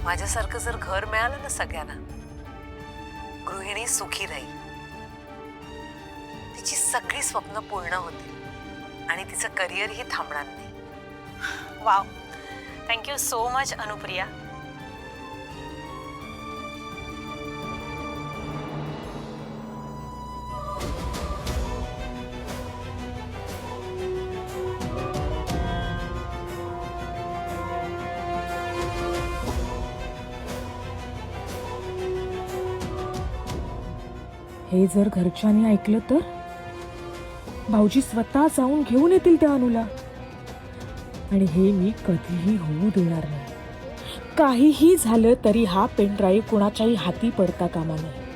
माझ्यासारखं जर घर मिळालं ना सगळ्यांना, गृहिणी सुखी राहील, तिची सगळी स्वप्न पूर्ण होतील आणि तिचं करिअरही थांबणार नाही. Wow, thank you so much Anupriya. हे जर घरच्यांनी ऐकलं तर भाऊजी स्वतः जाऊन घेऊन येतील त्या अनुला, आणि हे मी कधीही होऊ देणार नाही. काहीही झालं तरी हा पेनड्राईव्ह कुणाच्याही हाती पडता कामा नये.